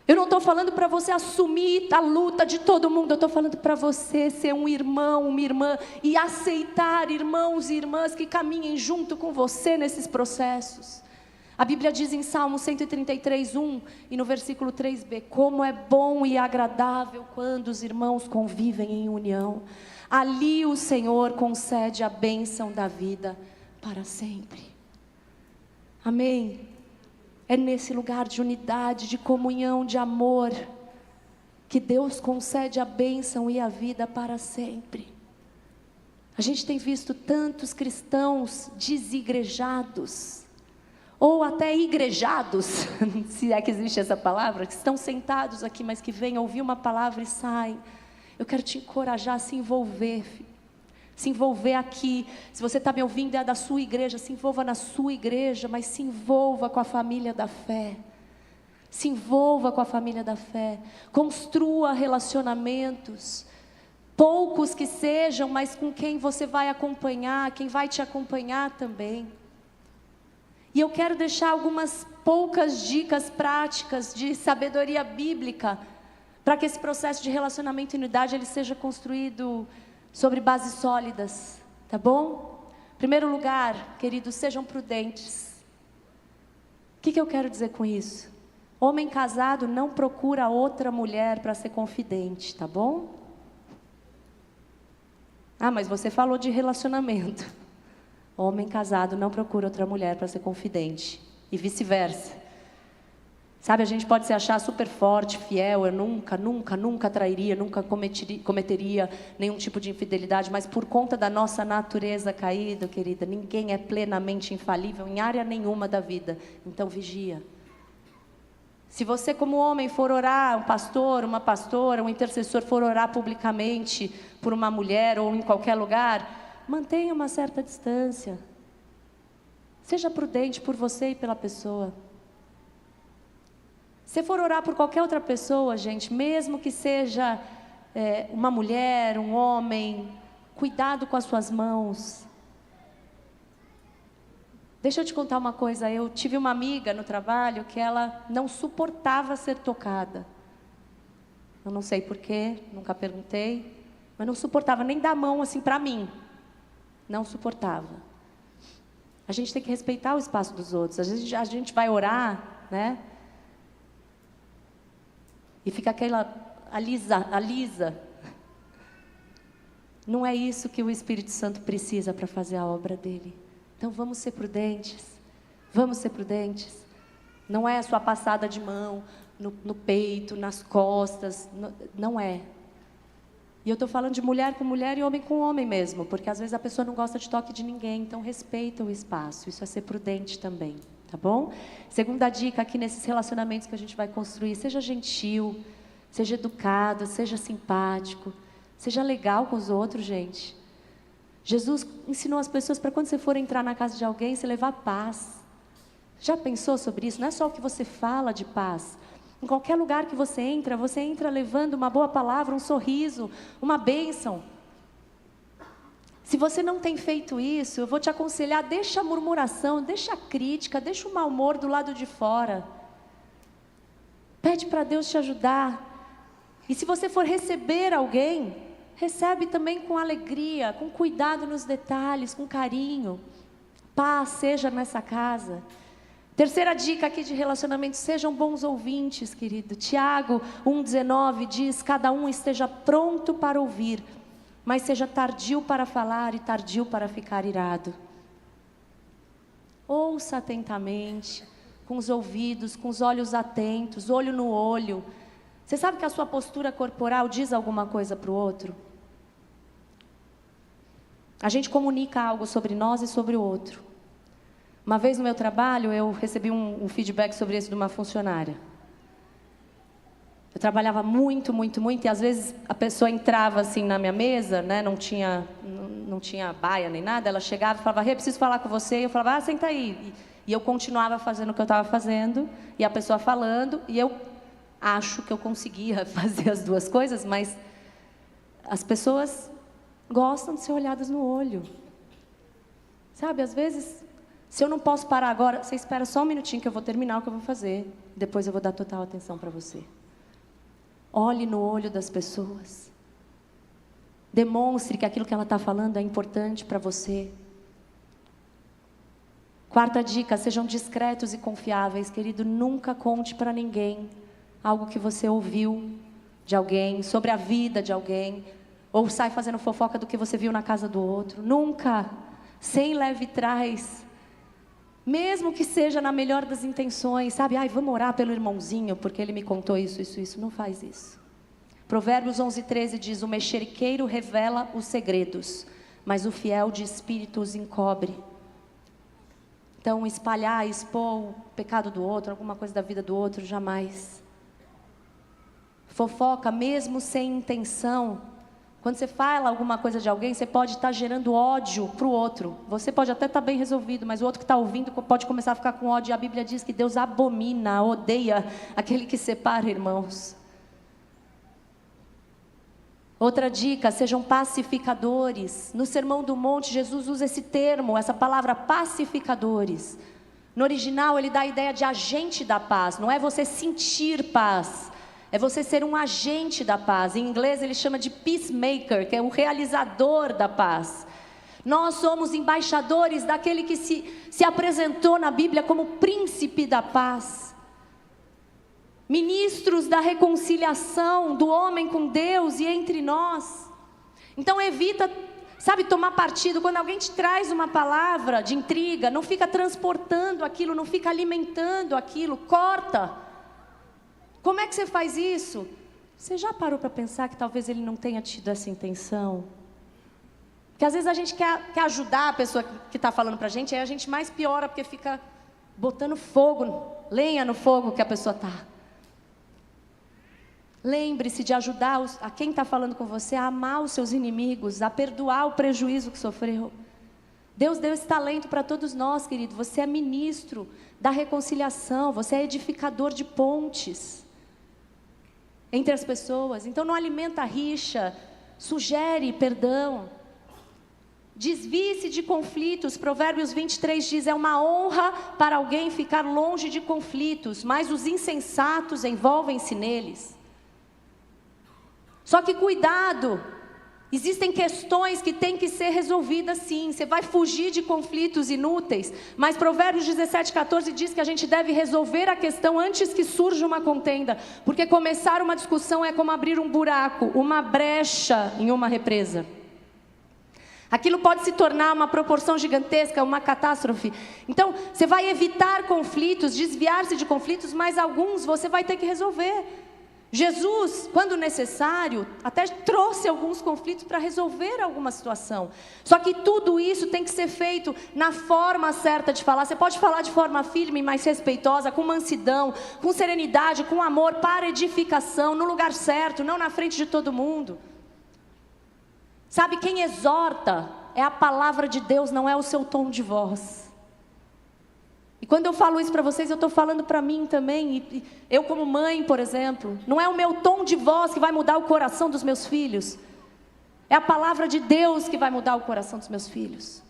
[SPEAKER 2] Eu não estou falando para você assumir a luta de todo mundo, eu estou falando para você ser um irmão, uma irmã, e aceitar irmãos e irmãs que caminhem junto com você nesses processos. A Bíblia diz em Salmo 133:1 e no versículo 3b, como é bom e agradável quando os irmãos convivem em união. Ali o Senhor concede a bênção da vida para sempre. Amém? É nesse lugar de unidade, de comunhão, de amor, que Deus concede a bênção e a vida para sempre. A gente tem visto tantos cristãos desigrejados, ou até igrejados, se é que existe essa palavra, que estão sentados aqui, mas que vêm ouvir uma palavra e saem. Eu quero te encorajar a se envolver, filho. Se envolver aqui. Se você está me ouvindo, é da sua igreja, se envolva na sua igreja, mas se envolva com a família da fé. Se envolva com a família da fé. Construa relacionamentos, poucos que sejam, mas com quem você vai acompanhar, quem vai te acompanhar também. E eu quero deixar algumas poucas dicas práticas de sabedoria bíblica, para que esse processo de relacionamento e unidade ele seja construído sobre bases sólidas, tá bom? Em primeiro lugar, queridos, sejam prudentes. O que eu quero dizer com isso? Homem casado não procura outra mulher para ser confidente, tá bom? Ah, mas você falou de relacionamento. Homem casado não procura outra mulher para ser confidente, e vice-versa. Sabe, a gente pode se achar super forte, fiel, eu nunca trairia, nunca cometeria nenhum tipo de infidelidade, mas por conta da nossa natureza caída, querida, ninguém é plenamente infalível em área nenhuma da vida, então vigia. Se você como homem for orar, um pastor, uma pastora, um intercessor for orar publicamente por uma mulher ou em qualquer lugar, mantenha uma certa distância. Seja prudente por você e pela pessoa. Se for orar por qualquer outra pessoa, gente, mesmo que seja uma mulher, um homem, cuidado com as suas mãos. Deixa eu te contar uma coisa, eu tive uma amiga no trabalho que ela não suportava ser tocada. Eu não sei porquê, nunca perguntei, mas não suportava nem dar a mão assim para mim. Não suportava. A gente tem que respeitar o espaço dos outros. Às vezes a gente vai orar, né? E fica aquela alisa. Não é isso que o Espírito Santo precisa para fazer a obra dele. Então vamos ser prudentes. Vamos ser prudentes. Não é a sua passada de mão no peito, nas costas. Não é. E eu estou falando de mulher com mulher e homem com homem mesmo. Porque às vezes a pessoa não gosta de toque de ninguém. Então respeita o espaço. Isso é ser prudente também. Tá bom? Segunda dica aqui nesses relacionamentos que a gente vai construir: seja gentil, seja educado, seja simpático, seja legal com os outros, gente. Jesus ensinou as pessoas para quando você for entrar na casa de alguém, você levar paz. Já pensou sobre isso? Não é só o que você fala de paz. Em qualquer lugar que você entra levando uma boa palavra, um sorriso, uma bênção. Se você não tem feito isso, eu vou te aconselhar, deixa a murmuração, deixa a crítica, deixa o mau humor do lado de fora. Pede para Deus te ajudar. E se você for receber alguém, recebe também com alegria, com cuidado nos detalhes, com carinho. Paz seja nessa casa. Terceira dica aqui de relacionamento: sejam bons ouvintes, querido. Tiago 1,19 diz: cada um esteja pronto para ouvir, mas seja tardio para falar e tardio para ficar irado. Ouça atentamente, com os ouvidos, com os olhos atentos, olho no olho. Você sabe que a sua postura corporal diz alguma coisa para o outro? A gente comunica algo sobre nós e sobre o outro. Uma vez no meu trabalho, eu recebi um feedback sobre isso de uma funcionária. Eu trabalhava muito, muito, muito, e às vezes a pessoa entrava assim na minha mesa, né, não tinha baia nem nada, ela chegava e falava: Rê, preciso falar com você, e eu falava: senta aí. E eu continuava fazendo o que eu estava fazendo, e a pessoa falando, e eu acho que eu conseguia fazer as duas coisas, mas as pessoas gostam de ser olhadas no olho. Sabe, às vezes, se eu não posso parar agora, você espera só um minutinho que eu vou terminar o que eu vou fazer, depois eu vou dar total atenção para você. Olhe no olho das pessoas. Demonstre que aquilo que ela está falando é importante para você. Quarta dica: sejam discretos e confiáveis, querido. Nunca conte para ninguém algo que você ouviu de alguém, sobre a vida de alguém, ou sai fazendo fofoca do que você viu na casa do outro. Nunca. Sem leve trás. Mesmo que seja na melhor das intenções, sabe? Ai, vamos orar pelo irmãozinho, porque ele me contou isso, isso, isso. Não faz isso. Provérbios 11:13 diz: o mexeriqueiro revela os segredos, mas o fiel de espírito os encobre. Então, espalhar, expor o pecado do outro, alguma coisa da vida do outro, jamais. Fofoca, mesmo sem intenção. Quando você fala alguma coisa de alguém, você pode estar gerando ódio para o outro. Você pode até estar bem resolvido, mas o outro que está ouvindo pode começar a ficar com ódio. E a Bíblia diz que Deus abomina, odeia aquele que separa irmãos. Outra dica: sejam pacificadores. No Sermão do Monte, Jesus usa esse termo, essa palavra pacificadores. No original, ele dá a ideia de agente da paz. Não é você sentir paz, é você ser um agente da paz. Em inglês ele chama de peacemaker, que é o realizador da paz. Nós somos embaixadores daquele que se apresentou na Bíblia como príncipe da paz. Ministros da reconciliação do homem com Deus e entre nós. Então evita, sabe, tomar partido. Quando alguém te traz uma palavra de intriga, não fica transportando aquilo, não fica alimentando aquilo, corta. Como é que você faz isso? Você já parou para pensar que talvez ele não tenha tido essa intenção? Porque às vezes a gente quer ajudar a pessoa que está falando para a gente, aí a gente mais piora, porque fica botando fogo, lenha no fogo que a pessoa está. Lembre-se de ajudar a quem está falando com você a amar os seus inimigos, a perdoar o prejuízo que sofreu. Deus deu esse talento para todos nós, querido. Você é ministro da reconciliação, você é edificador de pontes entre as pessoas. Então não alimenta a rixa, sugere perdão. Desvie-se de conflitos. Provérbios 23 diz: é uma honra para alguém ficar longe de conflitos, mas os insensatos envolvem-se neles. Só que cuidado, existem questões que têm que ser resolvidas sim. Você vai fugir de conflitos inúteis, mas Provérbios 17:14 diz que a gente deve resolver a questão antes que surja uma contenda, porque começar uma discussão é como abrir um buraco, uma brecha em uma represa. Aquilo pode se tornar uma proporção gigantesca, uma catástrofe. Então, você vai evitar conflitos, desviar-se de conflitos, mas alguns você vai ter que resolver. Jesus, quando necessário, até trouxe alguns conflitos para resolver alguma situação. Só que tudo isso tem que ser feito na forma certa de falar. Você pode falar de forma firme, mas respeitosa, com mansidão, com serenidade, com amor, para edificação, no lugar certo, não na frente de todo mundo. Sabe, quem exorta é a palavra de Deus, não é o seu tom de voz. E quando eu falo isso para vocês, eu estou falando para mim também. E eu como mãe, por exemplo, não é o meu tom de voz que vai mudar o coração dos meus filhos. É a palavra de Deus que vai mudar o coração dos meus filhos.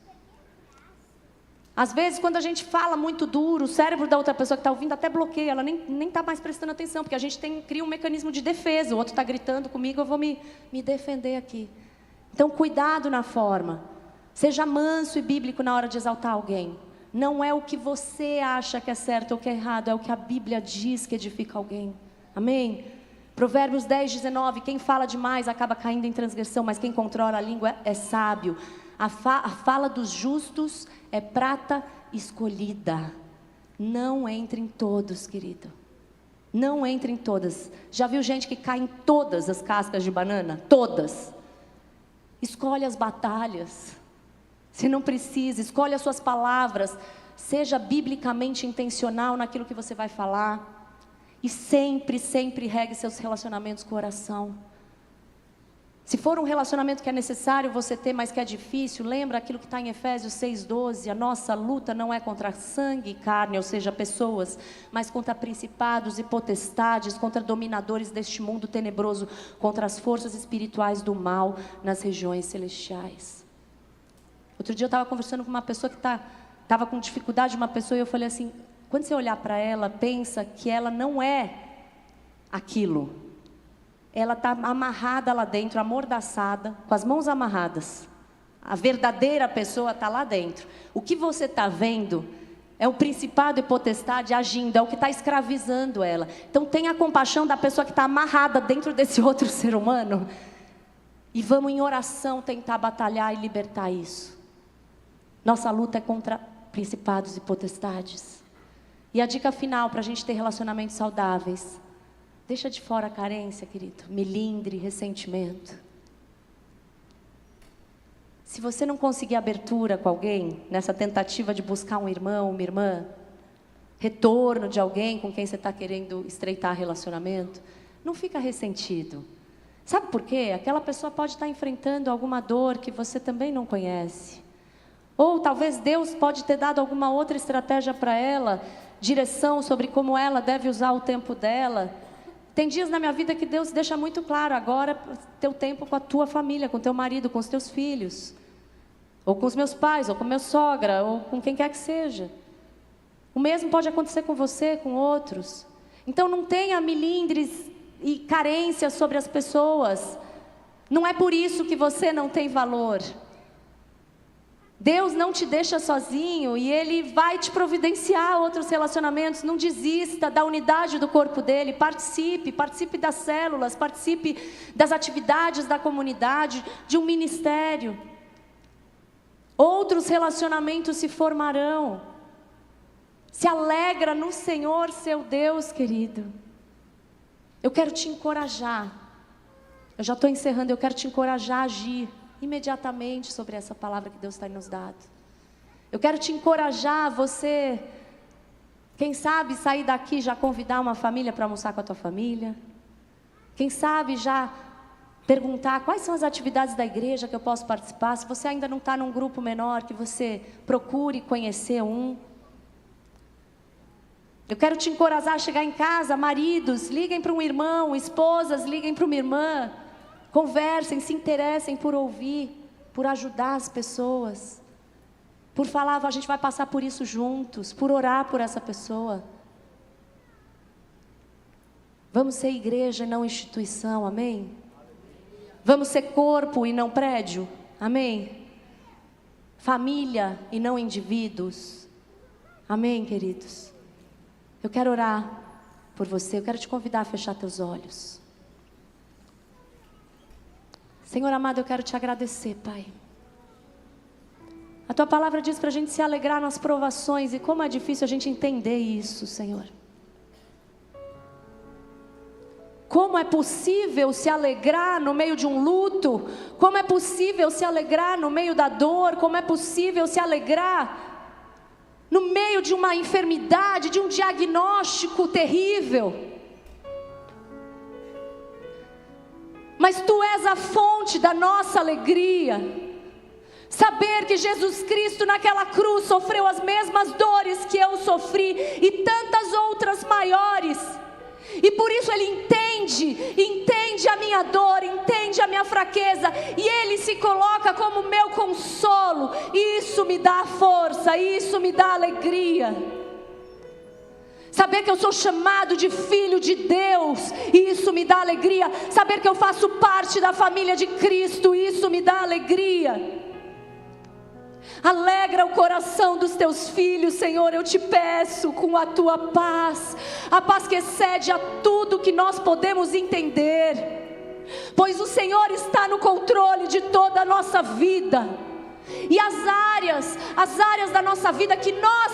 [SPEAKER 2] Às vezes, quando a gente fala muito duro, o cérebro da outra pessoa que está ouvindo até bloqueia. Ela nem está mais prestando atenção, porque a gente cria um mecanismo de defesa. O outro está gritando comigo, eu vou me defender aqui. Então, cuidado na forma. Seja manso e bíblico na hora de exaltar alguém. Não é o que você acha que é certo ou que é errado, é o que a Bíblia diz que edifica alguém. Amém? Provérbios 10, 19, quem fala demais acaba caindo em transgressão, mas quem controla a língua é sábio. A fala dos justos é prata escolhida. Não entre em todos, querido. Não entre em todas. Já viu gente que cai em todas as cascas de banana? Todas. Escolhe as batalhas. Se não precisa, escolhe as suas palavras. Seja biblicamente intencional naquilo que você vai falar. E sempre, sempre regue seus relacionamentos com oração. Se for um relacionamento que é necessário você ter, mas que é difícil, lembra aquilo que está em Efésios 6,12, a nossa luta não é contra sangue e carne, ou seja, pessoas, mas contra principados e potestades, contra dominadores deste mundo tenebroso, contra as forças espirituais do mal nas regiões celestiais. Outro dia eu estava conversando com uma pessoa que estava com dificuldade, uma pessoa, e eu falei assim, quando você olhar para ela, pensa que ela não é aquilo. Ela está amarrada lá dentro, amordaçada, com as mãos amarradas. A verdadeira pessoa está lá dentro. O que você está vendo é o principado e potestade agindo, é o que está escravizando ela. Então tenha compaixão da pessoa que está amarrada dentro desse outro ser humano. E vamos em oração tentar batalhar e libertar isso. Nossa luta é contra principados e potestades. E a dica final para a gente ter relacionamentos saudáveis: deixa de fora a carência, querido, melindre, ressentimento. Se você não conseguir abertura com alguém, nessa tentativa de buscar um irmão, uma irmã, retorno de alguém com quem você está querendo estreitar relacionamento, não fica ressentido. Sabe por quê? Aquela pessoa pode estar enfrentando alguma dor que você também não conhece. Ou talvez Deus pode ter dado alguma outra estratégia para ela, direção sobre como ela deve usar o tempo dela. Tem dias na minha vida que Deus deixa muito claro, agora teu tempo com a tua família, com teu marido, com os teus filhos, ou com os meus pais, ou com minha sogra, ou com quem quer que seja. O mesmo pode acontecer com você, com outros. Então não tenha milindres e carências sobre as pessoas. Não é por isso que você não tem valor. Deus não te deixa sozinho e Ele vai te providenciar outros relacionamentos. Não desista da unidade do corpo dEle. Participe das células, participe das atividades da comunidade, de um ministério. Outros relacionamentos se formarão. Se alegra no Senhor, seu Deus, querido. Eu quero te encorajar. Eu já estou encerrando, eu quero te encorajar a agir imediatamente sobre essa palavra que Deus está nos dando. Eu quero te encorajar a você, quem sabe, sair daqui já convidar uma família para almoçar com a tua família. Quem sabe já perguntar quais são as atividades da igreja que eu posso participar. Se você ainda não está num grupo menor, que você procure conhecer um. Eu quero te encorajar a chegar em casa, maridos, liguem para um irmão, esposas, liguem para uma irmã. Conversem, se interessem por ouvir, por ajudar as pessoas, por falar, a gente vai passar por isso juntos, por orar por essa pessoa. Vamos ser igreja e não instituição, amém? Vamos ser corpo e não prédio, amém? Família e não indivíduos, amém, queridos? Eu quero orar por você, eu quero te convidar a fechar teus olhos. Senhor amado, eu quero te agradecer, Pai. A Tua palavra diz para a gente se alegrar nas provações, e como é difícil a gente entender isso, Senhor. Como é possível se alegrar no meio de um luto? Como é possível se alegrar no meio da dor? Como é possível se alegrar no meio de uma enfermidade, de um diagnóstico terrível? Mas Tu és a fonte da nossa alegria. Saber que Jesus Cristo naquela cruz sofreu as mesmas dores que eu sofri e tantas outras maiores. E por isso Ele entende a minha dor, entende a minha fraqueza, e Ele se coloca como meu consolo. E isso me dá força, isso me dá alegria. Saber que eu sou chamado de filho de Deus, isso me dá alegria. Saber que eu faço parte da família de Cristo, isso me dá alegria. Alegra o coração dos teus filhos, Senhor, eu te peço, com a tua paz, a paz que excede a tudo que nós podemos entender, pois o Senhor está no controle de toda a nossa vida, e as áreas da nossa vida que nós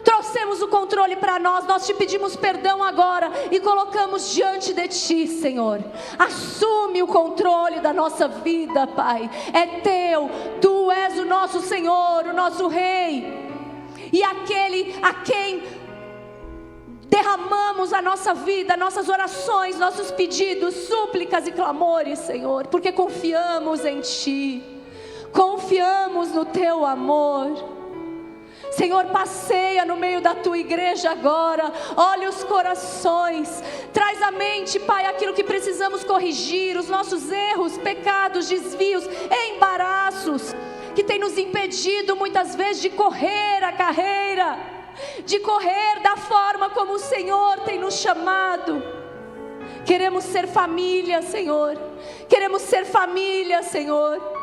[SPEAKER 2] trouxemos o controle para nós te pedimos perdão agora e colocamos diante de Ti, Senhor. Assume o controle da nossa vida, Pai. É Teu, Tu és o nosso Senhor, o nosso Rei, e aquele a quem derramamos a nossa vida, nossas orações, nossos pedidos, súplicas e clamores, Senhor, porque confiamos em Ti, confiamos no Teu amor. Senhor, passeia no meio da Tua igreja agora, olha os corações, traz à mente, Pai, aquilo que precisamos corrigir, os nossos erros, pecados, desvios, embaraços, que tem nos impedido muitas vezes de correr a carreira, de correr da forma como o Senhor tem nos chamado. Queremos ser família, Senhor, queremos ser família, Senhor.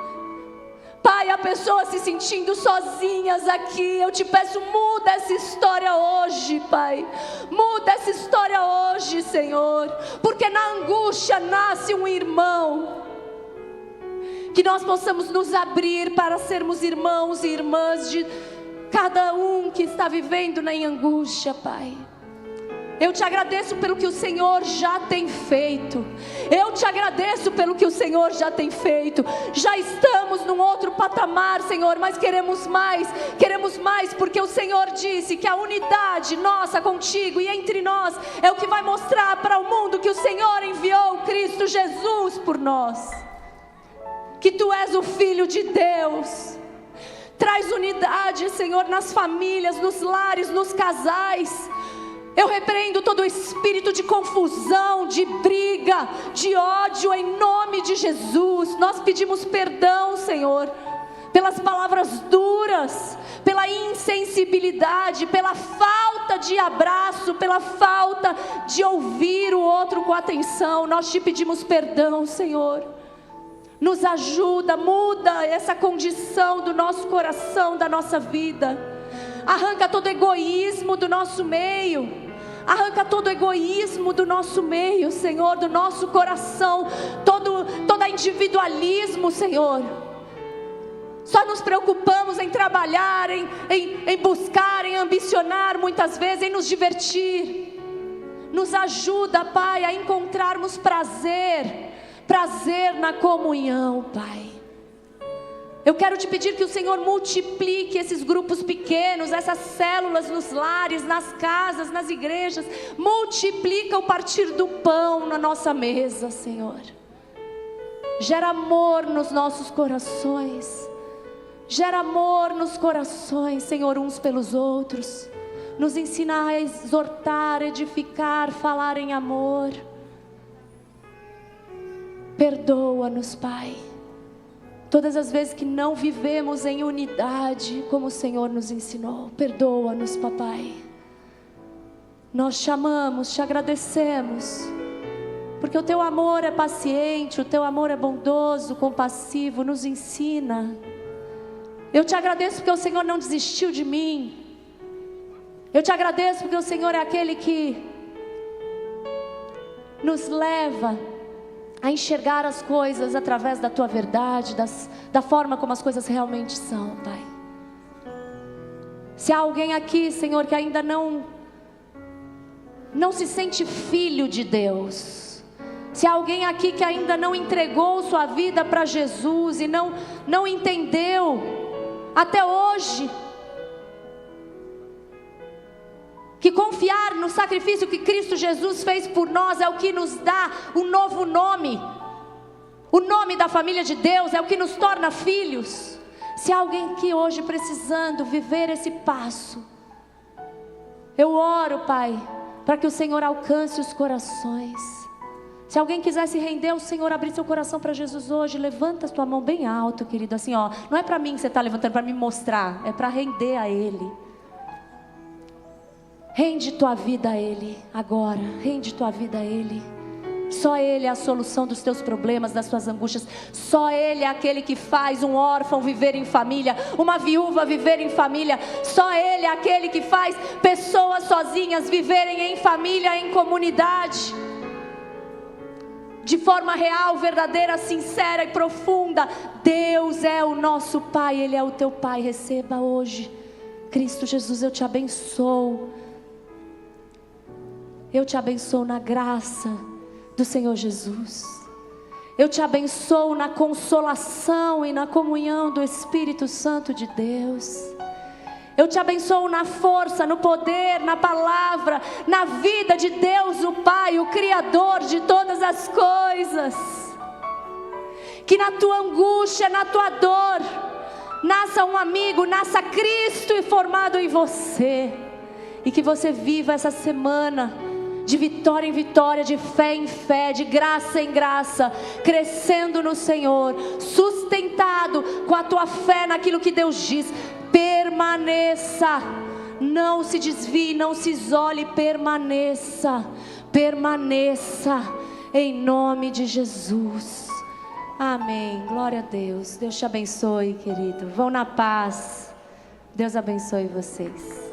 [SPEAKER 2] Pai, há pessoas se sentindo sozinhas aqui, eu te peço, muda essa história hoje, Pai, muda essa história hoje, Senhor, porque na angústia nasce um irmão, que nós possamos nos abrir para sermos irmãos e irmãs de cada um que está vivendo na angústia, Pai. Eu te agradeço pelo que o Senhor já tem feito. Eu te agradeço pelo que o Senhor já tem feito. Já estamos num outro patamar, Senhor, mas queremos mais porque o Senhor disse que a unidade nossa contigo e entre nós é o que vai mostrar para o mundo que o Senhor enviou Cristo Jesus por nós, que Tu és o Filho de Deus. Traz unidade, Senhor, nas famílias, nos lares, nos casais. Eu repreendo todo espírito de confusão, de briga, de ódio, em nome de Jesus. Nós pedimos perdão, Senhor, pelas palavras duras, pela insensibilidade, pela falta de abraço, pela falta de ouvir o outro com atenção. Nós te pedimos perdão, Senhor. Nos ajuda, muda essa condição do nosso coração, da nossa vida. Arranca todo egoísmo do nosso meio. Arranca todo egoísmo do nosso meio, Senhor, do nosso coração. Todo individualismo, Senhor. Só nos preocupamos em trabalhar, em buscar, em ambicionar muitas vezes, em nos divertir. Nos ajuda, Pai, a encontrarmos prazer na comunhão, Pai. Eu quero te pedir que o Senhor multiplique esses grupos pequenos, essas células nos lares, nas casas, nas igrejas. Multiplica o partir do pão na nossa mesa, Senhor. Gera amor nos nossos corações. Gera amor nos corações, Senhor, uns pelos outros. Nos ensina a exortar, edificar, falar em amor. Perdoa-nos, Pai. Todas as vezes que não vivemos em unidade, como o Senhor nos ensinou, perdoa-nos, Papai. Nós te amamos, te agradecemos, porque o Teu amor é paciente, o Teu amor é bondoso, compassivo, nos ensina. Eu te agradeço porque o Senhor não desistiu de mim. Eu te agradeço porque o Senhor é aquele que nos leva a enxergar as coisas através da Tua verdade, da forma como as coisas realmente são, Pai. Se há alguém aqui, Senhor, que ainda não se sente filho de Deus, se há alguém aqui que ainda não entregou sua vida para Jesus e não entendeu até hoje que confiar no sacrifício que Cristo Jesus fez por nós é o que nos dá um novo nome. O nome da família de Deus é o que nos torna filhos. Se há alguém aqui hoje precisando viver esse passo, eu oro, Pai, para que o Senhor alcance os corações. Se alguém quiser se render ao Senhor, abrir seu coração para Jesus hoje, levanta a tua mão bem alto, querido, assim, ó. Não é para mim que você está levantando, para me mostrar, é para render a Ele. Rende tua vida a Ele agora, rende tua vida a Ele. Só Ele é a solução dos teus problemas, das tuas angústias. Só Ele é aquele que faz um órfão viver em família, uma viúva viver em família. Só Ele é aquele que faz pessoas sozinhas viverem em família, em comunidade, de forma real, verdadeira, sincera e profunda. Deus é o nosso Pai, Ele é o teu Pai. Receba hoje. Cristo Jesus, eu te abençoo. Eu te abençoo na graça do Senhor Jesus. Eu te abençoo na consolação e na comunhão do Espírito Santo de Deus. Eu te abençoo na força, no poder, na palavra, na vida de Deus o Pai, o Criador de todas as coisas. Que na tua angústia, na tua dor, nasça um amigo, nasça Cristo e formado em você. E que você viva essa semana de vitória em vitória, de fé em fé, de graça em graça, crescendo no Senhor, sustentado com a tua fé naquilo que Deus diz. Permaneça, não se desvie, não se isole, permaneça, permaneça, em nome de Jesus. Amém, glória a Deus. Deus te abençoe, querido. Vão na paz. Deus abençoe vocês.